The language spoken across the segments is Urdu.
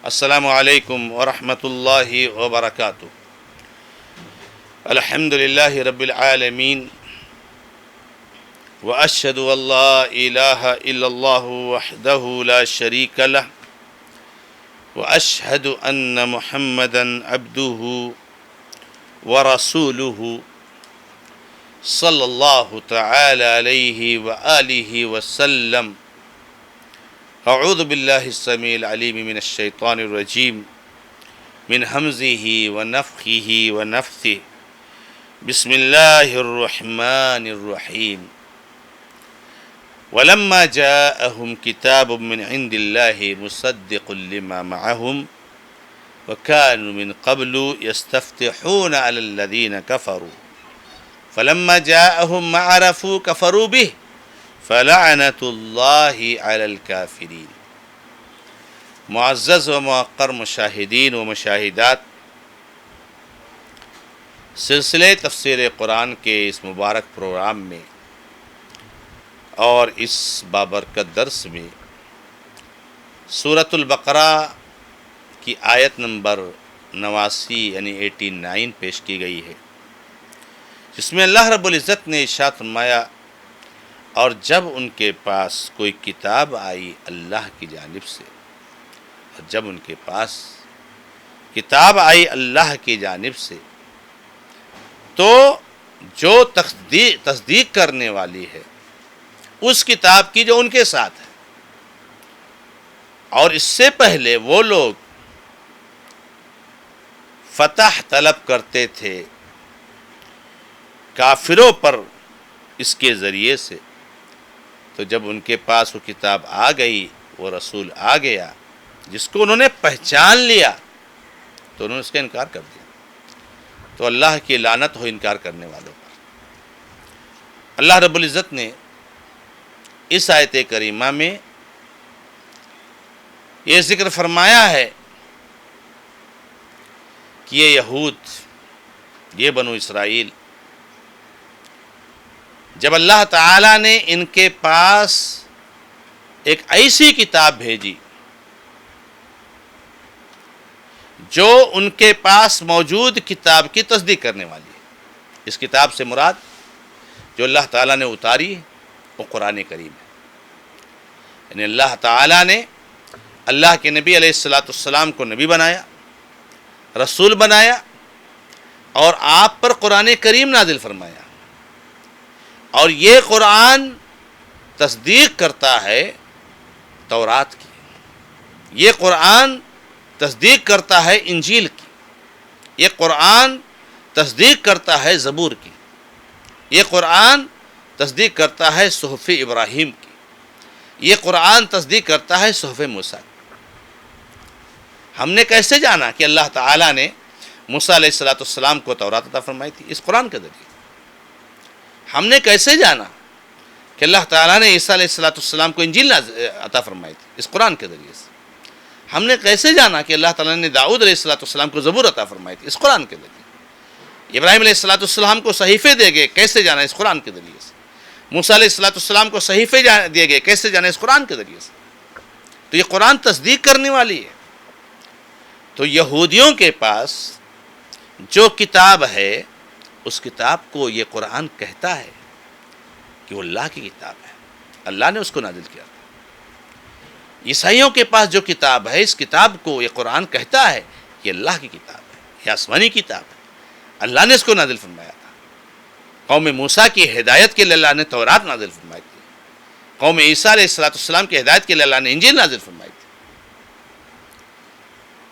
السلام علیکم ورحمۃ اللہ وبرکاتہ۔ الحمد للہ رب العالمین واشہد ان لا الہ الا اللہ وحدہ لا شریک لہ واشہد ان محمدا عبدہ ورسولہ صلی اللہ تعالی علیہ وآلہ وسلم۔ اعوذ باللہ السمیع العلیم من الشیطان الرجیم من ہمزہ ونفخہ ونفثہ۔ بسم اللہ الرحمن الرحیم۔ ولما جاءهم كتاب من عند الله مصدق لما معهم وكانوا من قبل يستفتحون على الذين كفروا فلما جاءهم ما عرفوا كفروا به فلعنت اللہ علی الکافرین۔ معزز و موقر مشاہدین و مشاہدات، سلسلہ تفسیر قرآن کے اس مبارک پروگرام میں اور اس بابرکت درس میں سورۃ البقرہ کی آیت نمبر 89 یعنی 89 پیش کی گئی ہے، جس میں اللہ رب العزت نے ارشاد فرمایا، اور جب ان کے پاس کوئی کتاب آئی اللہ کی جانب سے، اور جب ان کے پاس کتاب آئی اللہ کی جانب سے، تو جو تصدیق کرنے والی ہے اس کتاب کی جو ان کے ساتھ ہے، اور اس سے پہلے وہ لوگ فتح طلب کرتے تھے کافروں پر اس کے ذریعے سے، تو جب ان کے پاس وہ کتاب آ گئی، وہ رسول آ گیا جس کو انہوں نے پہچان لیا، تو انہوں نے اس کا انکار کر دیا۔ تو اللہ کی لعنت ہو انکار کرنے والوں پر۔ اللہ رب العزت نے اس آیت کریمہ میں یہ ذکر فرمایا ہے کہ یہ یہود، یہ بنو اسرائیل، جب اللہ تعالیٰ نے ان کے پاس ایک ایسی کتاب بھیجی جو ان کے پاس موجود کتاب کی تصدیق کرنے والی ہے، اس کتاب سے مراد جو اللہ تعالیٰ نے اتاری وہ قرآن کریم ہے، یعنی اللہ تعالیٰ نے اللہ کے نبی علیہ السلام کو نبی بنایا، رسول بنایا، اور آپ پر قرآن کریم نازل فرمایا، اور یہ قرآن تصدیق کرتا ہے تورات کی، یہ قرآن تصدیق کرتا ہے انجیل کی، یہ قرآن تصدیق کرتا ہے زبور کی، یہ قرآن تصدیق کرتا ہے صحف ابراہیم کی، یہ قرآن تصدیق کرتا ہے صحف موسیٰ کی۔ ہم نے کیسے جانا کہ اللہ تعالیٰ نے موسیٰ علیہ السلام کو تورات عطا فرمائی تھی؟ اس قرآن کے ذریعے۔ ہم نے کیسے جانا کہ اللہ تعالیٰ نے عیسیٰ علیہ السلام کو انجیل عطا فرمائی تھی؟ اس قرآن کے ذریعے سے۔ ہم نے کیسے جانا کہ اللہ تعالیٰ نے داؤد علیہ السلام کو زبور عطا فرمائی تھی؟ اس قرآن کے ذریعے۔ ابراہیم علیہ السلام کو صحیفے دے گئے، کیسے جانا؟ اس قرآن کے ذریعے سے۔ موسیٰ علیہ السلام کو صحیفے دیے گئے، کیسے جانا؟ اس قرآن کے ذریعے سے۔ تو یہ قرآن تصدیق کرنے والی ہے۔ تو یہودیوں کے پاس جو کتاب ہے، اس کتاب کو یہ قرآن کہتا ہے کہ وہ اللہ کی کتاب ہے، اللہ نے اس کو نازل کیا تھا۔ عیسائیوں کے پاس جو کتاب ہے، اس کتاب کو یہ قرآن کہتا ہے کہ اللہ کی کتاب ہے، یہ آسمانی کتاب ہے، اللہ نے اس کو نازل فرمایا تھا۔ قوم موسیٰ کی ہدایت کے لیے اللہ نے تورات نازل فرمائی تھی، قوم عیسیٰ علیہ السلام کی ہدایت کے لیے اللہ نے انجیل نازل فرمائی تھی۔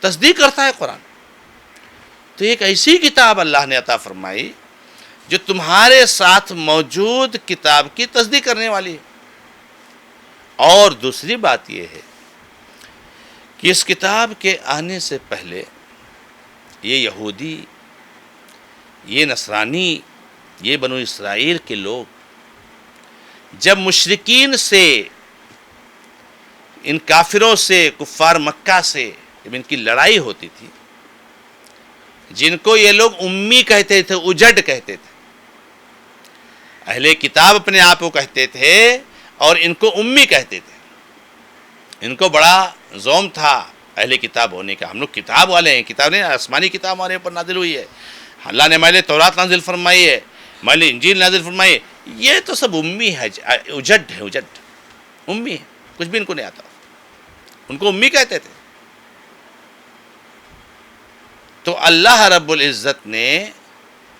تصدیق کرتا ہے قرآن۔ تو ایک ایسی کتاب اللہ نے عطا فرمائی جو تمہارے ساتھ موجود کتاب کی تصدیق کرنے والی ہے۔ اور دوسری بات یہ ہے کہ اس کتاب کے آنے سے پہلے یہ یہودی، یہ نصرانی، یہ بنو اسرائیل کے لوگ جب مشرکین سے، ان کافروں سے، کفار مکہ سے جب ان کی لڑائی ہوتی تھی، جن کو یہ لوگ امی کہتے تھے، اجڑ کہتے تھے، اہل کتاب اپنے آپ کو کہتے تھے اور ان کو امی کہتے تھے، ان کو بڑا زوم تھا اہل کتاب ہونے کا. ہم لوگ کتاب والے ہیں، کتاب نہیں آسمانی کتاب ہمارے اوپر نازل ہوئی ہے. اللہ نے ہمارے لیے تورات نازل فرمائی ہے، ہمارے لیے انجیل نازل فرمائی ہے. یہ تو سب امی ہے، اجڈ ہے، اجڈ امی ہے، کچھ بھی ان کو نہیں آتا. ان کو امی کہتے تھے. تو اللہ رب العزت نے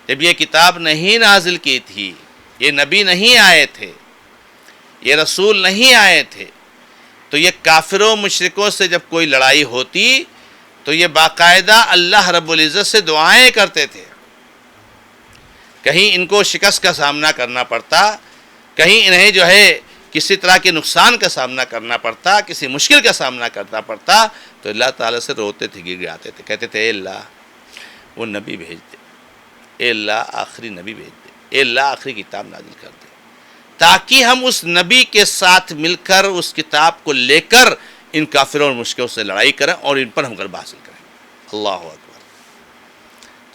جب یہ کتاب نہیں نازل کی تھی، یہ نبی نہیں آئے تھے، یہ رسول نہیں آئے تھے، تو یہ کافروں مشرکوں سے جب کوئی لڑائی ہوتی تو یہ باقاعدہ اللہ رب العزت سے دعائیں کرتے تھے. کہیں ان کو شکست کا سامنا کرنا پڑتا، کہیں انہیں جو ہے کسی طرح کے نقصان کا سامنا کرنا پڑتا، کسی مشکل کا سامنا کرنا پڑتا، تو اللہ تعالیٰ سے روتے تھے، گر گڑاتے تھے، کہتے تھے اے اللہ وہ نبی بھیج دے، اے اللہ آخری نبی بھیج دے، اے اللہ آخری کتاب نازل کر دے، تاکہ ہم اس نبی کے ساتھ مل کر اس کتاب کو لے کر ان کافروں اور مشرکوں سے لڑائی کریں اور ان پر ہم غلبہ حاصل کریں. اللہ اکبر.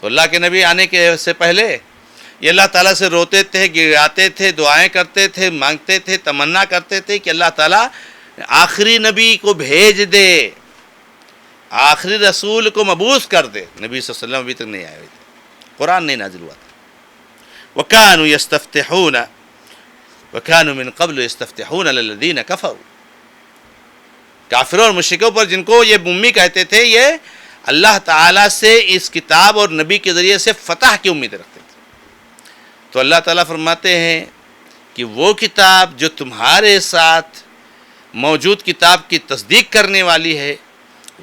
تو اللہ کے نبی آنے کے سے پہلے یہ اللہ تعالیٰ سے روتے تھے، گراتے تھے، دعائیں کرتے تھے، مانگتے تھے، تمنا کرتے تھے کہ اللہ تعالیٰ آخری نبی کو بھیج دے، آخری رسول کو مبعوث کر دے. نبی صلی اللہ علیہ وسلم ابھی تک نہیں آئے ہوئے تھے، قرآن نہیں نازل ہوا تھا. وَكَانُوا يَسْتَفْتِحُونَ وَكَانُوا مِن قَبْلُ يَسْتَفْتِحُونَ لِلَّذِينَ كَفَرُوا. کافروں اور مشرکوں پر جن کو یہ امی کہتے تھے، یہ اللہ تعالیٰ سے اس کتاب اور نبی کے ذریعے سے فتح کی امید رکھتے تھے. تو اللہ تعالیٰ فرماتے ہیں کہ وہ کتاب جو تمہارے ساتھ موجود کتاب کی تصدیق کرنے والی ہے،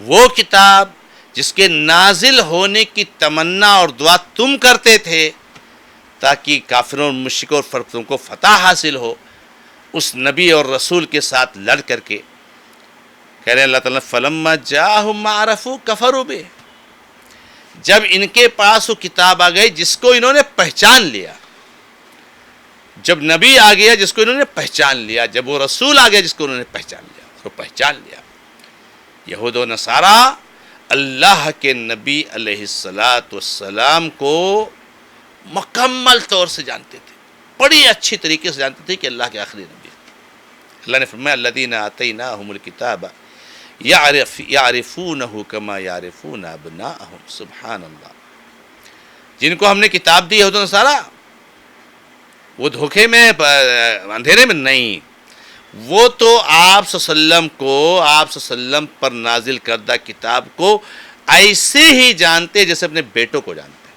وہ کتاب جس کے نازل ہونے کی تمنا اور دعا تم کرتے تھے تاکہ کافروں اور مشرکوں اور فرقوں کو فتح حاصل ہو، اس نبی اور رسول کے ساتھ لڑ کر کے کہہ رہے ہیں اللہ تعالیٰ فَلَمَّا جَاءَهُم مَّا عَرَفُوا كَفَرُوا بِهِ. جب ان کے پاس وہ کتاب آ گئی جس کو انہوں نے پہچان لیا، جب نبی آ گیا جس کو انہوں نے پہچان لیا، جب وہ رسول آ گیا جس کو انہوں نے پہچان لیا، اس کو پہچان لیا. یہود و نصارہ اللہ کے نبی علیہ السلام کو مکمل طور سے جانتے تھے، بڑی اچھی طریقے سے جانتے تھے کہ اللہ کے آخری نبی. اللہ نے فرمایا الذین آتیناہم الکتاب یعرفونہ کما یعرفون ابناءہم. سبحان اللہ. جن کو ہم نے کتاب دی یہود و نصارہ، وہ دھوکے میں اندھیرے میں نہیں، وہ تو آپ صلی اللہ علیہ وسلم کو، آپ صلی اللہ علیہ وسلم پر نازل کردہ کتاب کو ایسے ہی جانتے جیسے اپنے بیٹوں کو جانتے ہیں.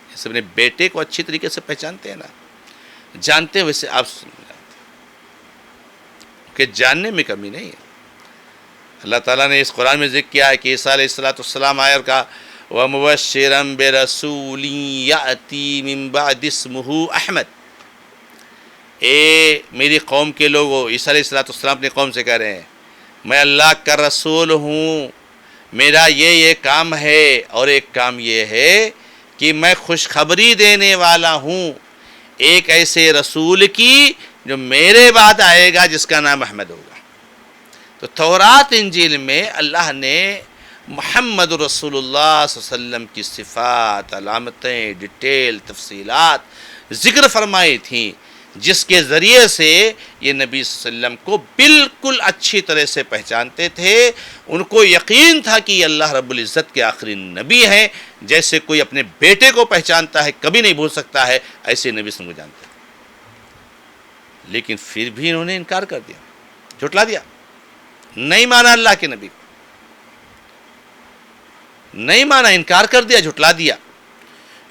جیسے اپنے بیٹے کو اچھی طریقے سے پہچانتے ہیں نا، جانتے ویسے آپ جانتے کہ جاننے میں کمی نہیں ہے. اللہ تعالیٰ نے اس قرآن میں ذکر کیا ہے کہ عیسیٰ علیہ السلام آئے اور کہا وَمُبَشِّرًا بِرَسُولٍ يَأْتِي مِن بَعْدِ اسْمُهُ احمد. اے میری قوم کے لوگوں، عیسیٰ علیہ السلام اپنی قوم سے کہہ رہے ہیں میں اللہ کا رسول ہوں، میرا یہ کام ہے، اور ایک کام یہ ہے کہ میں خوشخبری دینے والا ہوں ایک ایسے رسول کی جو میرے بعد آئے گا جس کا نام احمد ہوگا. تو تورات انجیل میں اللہ نے محمد رسول اللہ صلی اللہ علیہ وسلم کی صفات، علامتیں، ڈیٹیل، تفصیلات ذکر فرمائی تھیں، جس کے ذریعے سے یہ نبی صلی اللہ علیہ وسلم کو بالکل اچھی طرح سے پہچانتے تھے. ان کو یقین تھا کہ یہ اللہ رب العزت کے آخری نبی ہیں. جیسے کوئی اپنے بیٹے کو پہچانتا ہے، کبھی نہیں بھول سکتا ہے، ایسے نبی صلی اللہ علیہ وسلم کو جانتے تھے. لیکن پھر بھی انہوں نے انکار کر دیا، جھٹلا دیا، نہیں مانا اللہ کے نبی کو، نہیں مانا، انکار کر دیا، جھٹلا دیا.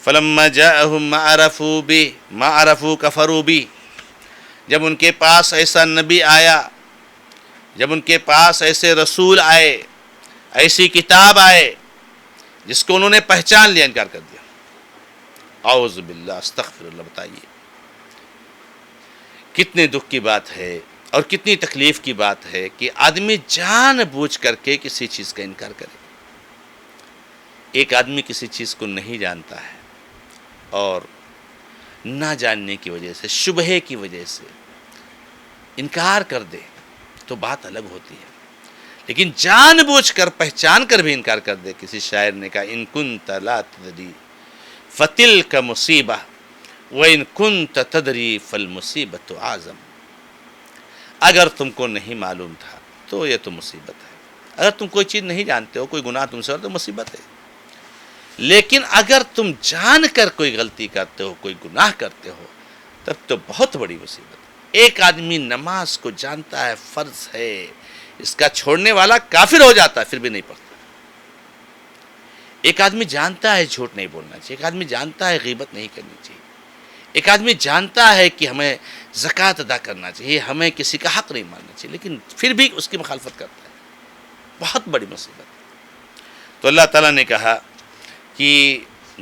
فَلَمَّا جَاءَهُم مَّا عَرَفُوا كَفَرُوا بِهِ. جب ان کے پاس ایسا نبی آیا، جب ان کے پاس ایسے رسول آئے، ایسی کتاب آئے جس کو انہوں نے پہچان لیا، انکار کر دیا. اعوذ باللہ، استغفر اللہ. بتائیے کتنے دکھ کی بات ہے اور کتنی تکلیف کی بات ہے کہ آدمی جان بوجھ کر کے کسی چیز کا انکار کرے. ایک آدمی کسی چیز کو نہیں جانتا ہے اور نہ جاننے کی وجہ سے، شبہے کی وجہ سے انکار کر دے تو بات الگ ہوتی ہے. لیکن جان بوجھ کر، پہچان کر بھی انکار کر دے. کسی شاعر نے کہا ان کنت لا تدری فتلک مصیبہ وَإِن كُنْتَ تَدْرِي فَالْمُصِيبَةُ أَعْظَمُ. اگر تم کو نہیں معلوم تھا تو یہ تو مصیبت ہے، اگر تم کوئی چیز نہیں جانتے ہو، کوئی گناہ تم سے ہو تو مصیبت ہے، لیکن اگر تم جان کر کوئی غلطی کرتے ہو، کوئی گناہ کرتے ہو، تب تو بہت بڑی مصیبت ہے۔ ایک آدمی نماز کو جانتا ہے فرض ہے، اس کا چھوڑنے والا کافر ہو جاتا ہے، پھر بھی نہیں پڑھتا۔ ایک آدمی جانتا ہے جھوٹ نہیں بولنا چاہیے، ایک آدمی جانتا ہے غیبت نہیں کرنی چاہیے، ایک آدمی جانتا ہے کہ ہمیں زکوٰۃ ادا کرنا چاہیے، ہمیں کسی کا حق نہیں ماننا چاہیے، لیکن پھر بھی اس کی مخالفت کرتا ہے، بہت بڑی مصیبت ہے۔ تو اللہ تعالیٰ نے کہا کہ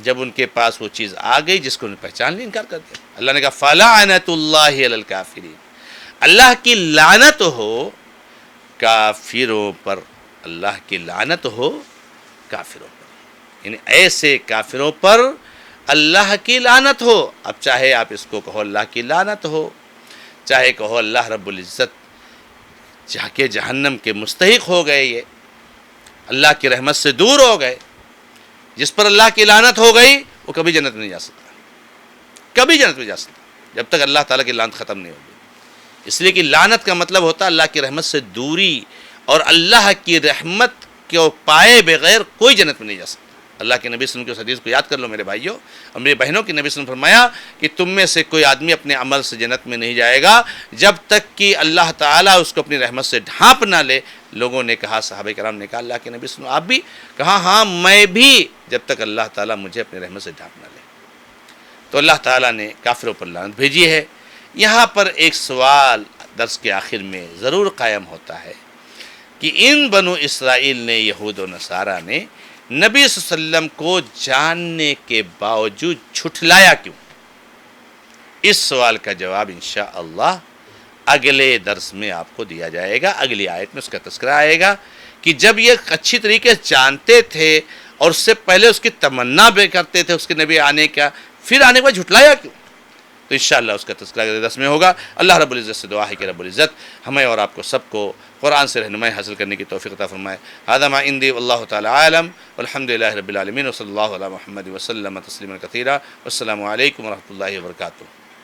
جب ان کے پاس وہ چیز آ گئی جس کو انہیں پہچان لی، انکار کر دیا۔ اللہ نے کہا فَلَعْنَةُ اللَّهِ عَلَى الْكَافِرِينَ، اللہ کی لعنت ہو کافروں پر، اللہ کی لعنت ہو کافروں پر، یعنی ایسے کافروں پر اللہ کی لعنت ہو۔ اب چاہے آپ اس کو کہو اللہ کی لعنت ہو، چاہے کہو اللہ رب العزت جا کے جہنم کے مستحق ہو گئے، یہ اللہ کی رحمت سے دور ہو گئے۔ جس پر اللہ کی لعنت ہو گئی وہ کبھی جنت میں نہیں جا سکتا، کبھی جنت میں جا سکتا جب تک اللہ تعالیٰ کی لعنت ختم نہیں ہوگی۔ اس لیے کہ لعنت کا مطلب ہوتا ہے اللہ کی رحمت سے دوری، اور اللہ کی رحمت کو پائے بغیر کوئی جنت میں نہیں جا سکتا۔ اللہ کے نبی صلی اللہ علیہ وسلم کی اس حدیث کو یاد کر لو میرے بھائیوں اور میری بہنوں، کی نبی صلی اللہ علیہ وسلم نے فرمایا کہ تم میں سے کوئی آدمی اپنے عمل سے جنت میں نہیں جائے گا جب تک کہ اللہ تعالیٰ اس کو اپنی رحمت سے ڈھانپ نہ لے۔ لوگوں نے کہا، صحابہ کرام نے کہا اللہ کے نبی صلی اللہ علیہ وسلم آپ بھی؟ کہا ہاں میں بھی، جب تک اللہ تعالیٰ مجھے اپنی رحمت سے ڈھانپ نہ لے۔ تو اللہ تعالیٰ نے کافروں پر لعنت بھیجی ہے۔ یہاں پر ایک سوال درس کے آخر میں ضرور قائم ہوتا ہے کہ ان بنو اسرائیل نے، یہود و نصارہ نے، نبی صلی اللہ علیہ وسلم کو جاننے کے باوجود جھٹلایا کیوں؟ اس سوال کا جواب انشاءاللہ اگلے درس میں آپ کو دیا جائے گا، اگلی آیت میں اس کا تذکرہ آئے گا کہ جب یہ اچھی طریقے سے جانتے تھے اور اس سے پہلے اس کی تمنا بھی کرتے تھے اس کے نبی آنے کا، پھر آنے کے بعد جھٹلایا کیوں؟ تو انشاءاللہ اس کا تذکرہ اگلے درس میں ہوگا۔ اللہ رب العزت سے دعا ہے کہ رب العزت ہمیں اور آپ کو سب کو قرآن سے رہنمائی حاصل کرنے کی توفیق عطا فرمائے۔ ھذا ما عندی واللہ تعالی عالم والحمد للہ رب العالمین وصلی اللہ علی محمد وسلم تسلیما کثیرا۔ والسلام علیکم ورحمۃ اللہ وبرکاتہ۔